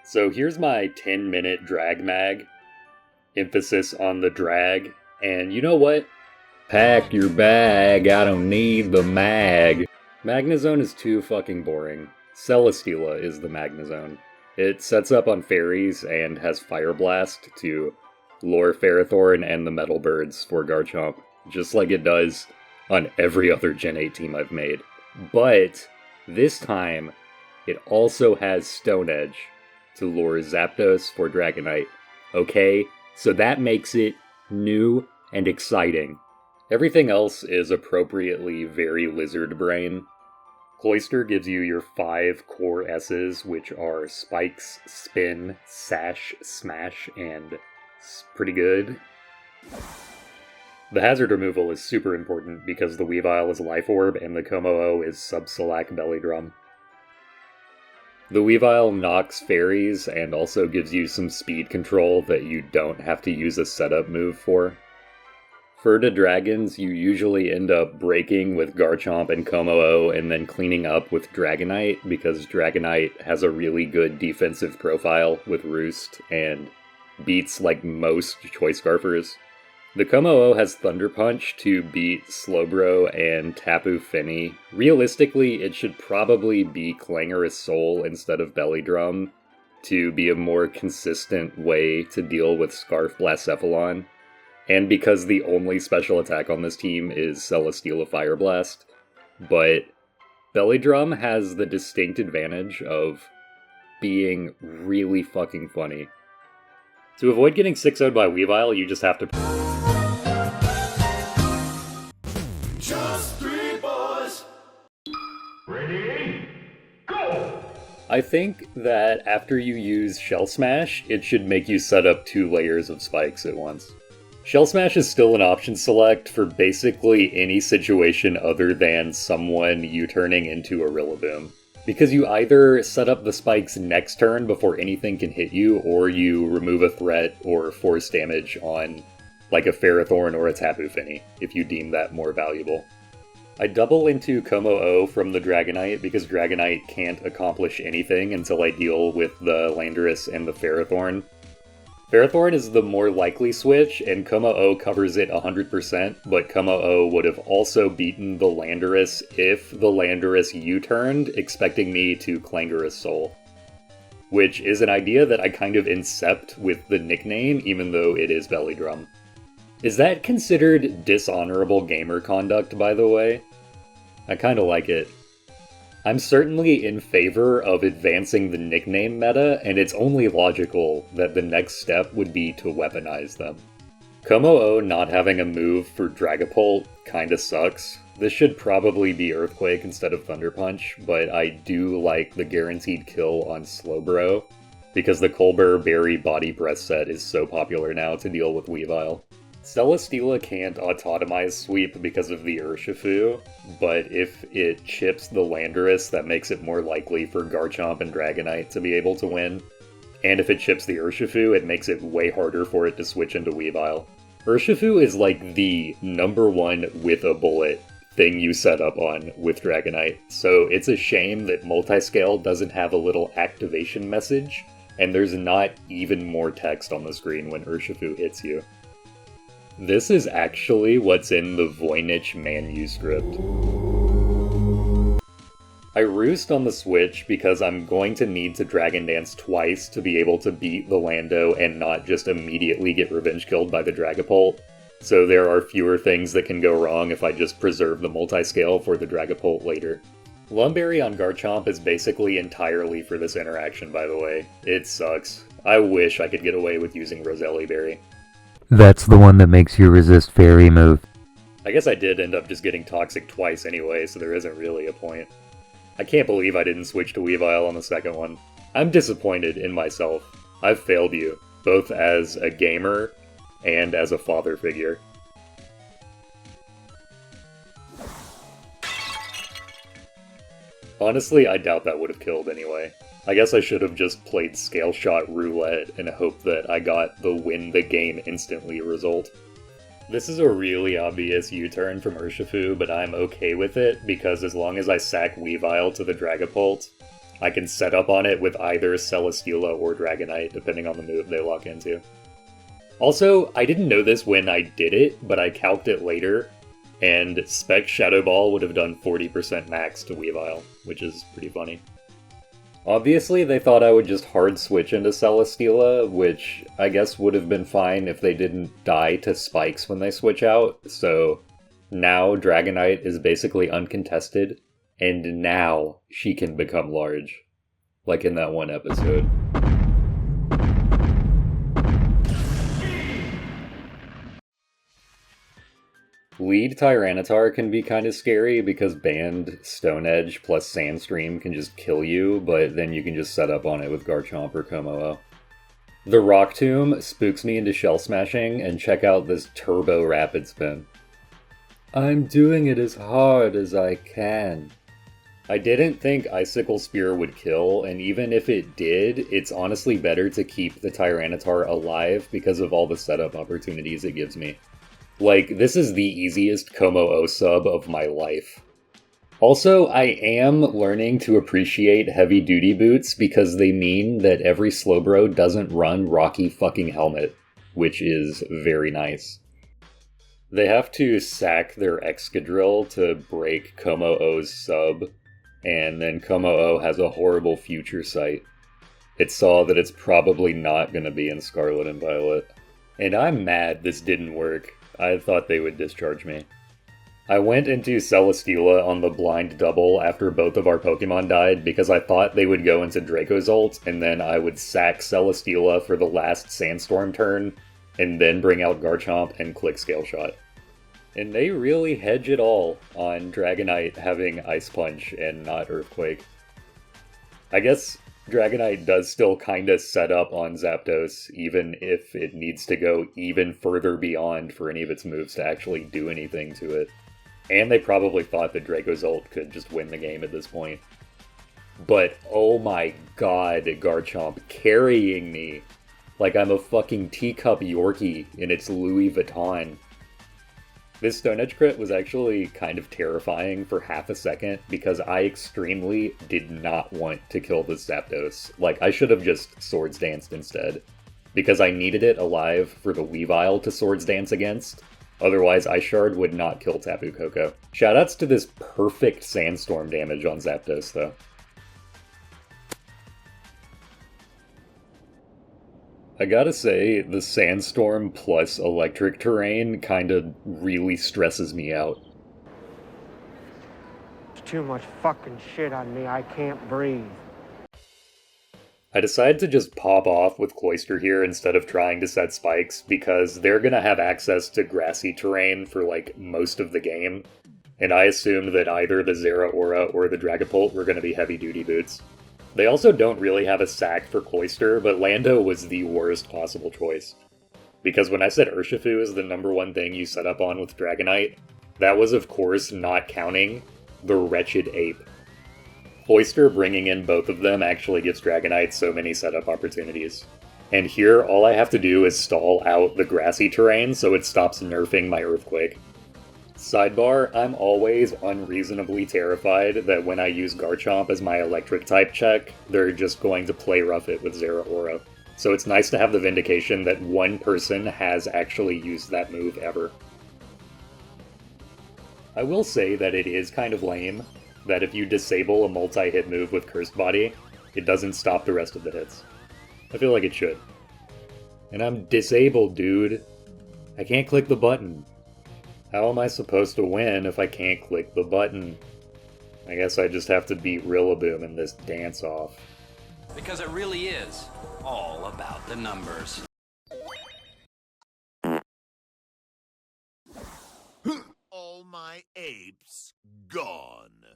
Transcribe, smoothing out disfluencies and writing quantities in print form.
So here's my 10-minute drag mag, emphasis on the drag, and you know what? Pack your bag, I don't need the mag. Magnezone is too fucking boring. Celesteela is the Magnezone. It sets up on fairies and has Fire Blast to lure Ferrothorn and the Metal Birds for Garchomp, just like it does on every other Gen 8 team I've made. But this time, it also has Stone Edge to lure Zapdos for Dragonite. Okay, so that makes it new and exciting. Everything else is appropriately very lizard brain. Cloyster gives you your 5 core S's, which are Spikes, Spin, Sash, Smash, and pretty good. The hazard removal is super important because the Weavile is Life Orb and the Kommo-o is Sub-Salac Belly Drum. The Weavile knocks fairies and also gives you some speed control that you don't have to use a setup move for. For the dragons, you usually end up breaking with Garchomp and Kommo-o and then cleaning up with Dragonite because Dragonite has a really good defensive profile with Roost and beats like most Choice Scarfers. The Kommo-o has Thunder Punch to beat Slowbro and Tapu Fini. Realistically, it should probably be Clangorous Soul instead of Belly Drum to be a more consistent way to deal with Scarf Blacephalon. And because the only special attack on this team is Celesteela Fire Blast. But Belly Drum has the distinct advantage of being really fucking funny. To avoid getting 6-0'd by Weavile, you just have to... I think that after you use Shell Smash, it should make you set up 2 layers of spikes at once. Shell Smash is still an option select for basically any situation other than someone U-turning into a Rillaboom. Because you either set up the spikes next turn before anything can hit you, or you remove a threat or force damage on like a Ferrothorn or a Tapu Fini, if you deem that more valuable. I double into Kommo-o from the Dragonite because Dragonite can't accomplish anything until I deal with the Landorus and the Ferrothorn. Ferrothorn is the more likely switch, and Kommo-o covers it 100%, but Kommo-o would have also beaten the Landorus if the Landorus U-turned, expecting me to Clangorous Soul. Which is an idea that I kind of incept with the nickname, even though it is Belly Drum. Is that considered dishonorable gamer conduct, by the way? I kinda like it. I'm certainly in favor of advancing the nickname meta, and it's only logical that the next step would be to weaponize them. Kommo-o not having a move for Dragapult kinda sucks. This should probably be Earthquake instead of Thunder Punch, but I do like the guaranteed kill on Slowbro, because the Colbur Berry Body Press set is so popular now to deal with Weavile. Celesteela can't autotomize Sweep because of the Urshifu, but if it chips the Landorus, that makes it more likely for Garchomp and Dragonite to be able to win. And if it chips the Urshifu, it makes it way harder for it to switch into Weavile. Urshifu is like the #1 with a bullet thing you set up on with Dragonite, so it's a shame that Multiscale doesn't have a little activation message, and there's not even more text on the screen when Urshifu hits you. This is actually what's in the Voynich manuscript. I roost on the Switch because I'm going to need to Dragon Dance twice to be able to beat the Lando and not just immediately get revenge killed by the Dragapult. So there are fewer things that can go wrong if I just preserve the multiscale for the Dragapult later. Lumberry on Garchomp is basically entirely for this interaction, by the way. It sucks. I wish I could get away with using Roselli Berry. That's the one that makes you resist fairy move. I guess I did end up just getting Toxic twice anyway, so there isn't really a point. I can't believe I didn't switch to Weavile on the second one. I'm disappointed in myself. I've failed you, both as a gamer and as a father figure. Honestly, I doubt that would have killed anyway. I guess I should have just played Scale Shot Roulette and hoped that I got the win the game instantly result. This is a really obvious U-turn from Urshifu, but I'm okay with it, because as long as I sack Weavile to the Dragapult, I can set up on it with either Celesteela or Dragonite, depending on the move they lock into. Also, I didn't know this when I did it, but I calced it later, and Spec Shadow Ball would have done 40% max to Weavile, which is pretty funny. Obviously, they thought I would just hard switch into Celesteela, which I guess would have been fine if they didn't die to spikes when they switch out, so now Dragonite is basically uncontested, and now she can become large. Like in that one episode. Lead Tyranitar can be kind of scary because banned Stone Edge plus Sandstream can just kill you, but then you can just set up on it with Garchomp or Kommo-o. The Rock Tomb spooks me into shell smashing, and check out this turbo rapid spin. I'm doing it as hard as I can. I didn't think Icicle Spear would kill, and even if it did, it's honestly better to keep the Tyranitar alive because of all the setup opportunities it gives me. Like, this is the easiest Kommo-o sub of my life. Also, I am learning to appreciate heavy-duty boots because they mean that every Slowbro doesn't run Rocky fucking Helmet, which is very nice. They have to sack their Excadrill to break Kommo-o's sub, and then Kommo-o has a horrible future sight. It saw that it's probably not going to be in Scarlet and Violet. And I'm mad this didn't work. I thought they would discharge me. I went into Celesteela on the blind double after both of our Pokemon died because I thought they would go into Draco's ult, and then I would sack Celesteela for the last Sandstorm turn, and then bring out Garchomp and click Scale Shot. And they really hedge it all on Dragonite having Ice Punch and not Earthquake. I guess Dragonite does still kinda set up on Zapdos, even if it needs to go even further beyond for any of its moves to actually do anything to it. And they probably thought that Draco's ult could just win the game at this point. But oh my god, Garchomp carrying me like I'm a fucking teacup Yorkie in its Louis Vuitton. This Stone Edge crit was actually kind of terrifying for half a second because I extremely did not want to kill this Zapdos. Like, I should have just Swords Danced instead, because I needed it alive for the Weavile to Swords Dance against. Otherwise, Ice Shard would not kill Tapu Koko. Shoutouts to this perfect Sandstorm damage on Zapdos, though. I gotta say, the Sandstorm plus Electric terrain kinda really stresses me out. There's too much fucking shit on me, I can't breathe. I decided to just pop off with Cloyster here instead of trying to set spikes, because they're gonna have access to grassy terrain for, like, most of the game, and I assumed that either the Zeraora or the Dragapult were gonna be heavy-duty boots. They also don't really have a sack for Cloyster, but Lando was the worst possible choice. Because when I said Urshifu is the number one thing you set up on with Dragonite, that was of course not counting the Wretched Ape. Cloyster bringing in both of them actually gives Dragonite so many setup opportunities. And here, all I have to do is stall out the grassy terrain so it stops nerfing my Earthquake. Sidebar, I'm always unreasonably terrified that when I use Garchomp as my electric type check, they're just going to play rough it with Zeraora. So it's nice to have the vindication that one person has actually used that move ever. I will say that it is kind of lame that if you disable a multi-hit move with Cursed Body, it doesn't stop the rest of the hits. I feel like it should. And I'm disabled, dude. I can't click the button. How am I supposed to win if I can't click the button? I guess I just have to beat Rillaboom in this dance-off. Because it really is all about the numbers. All my apes gone.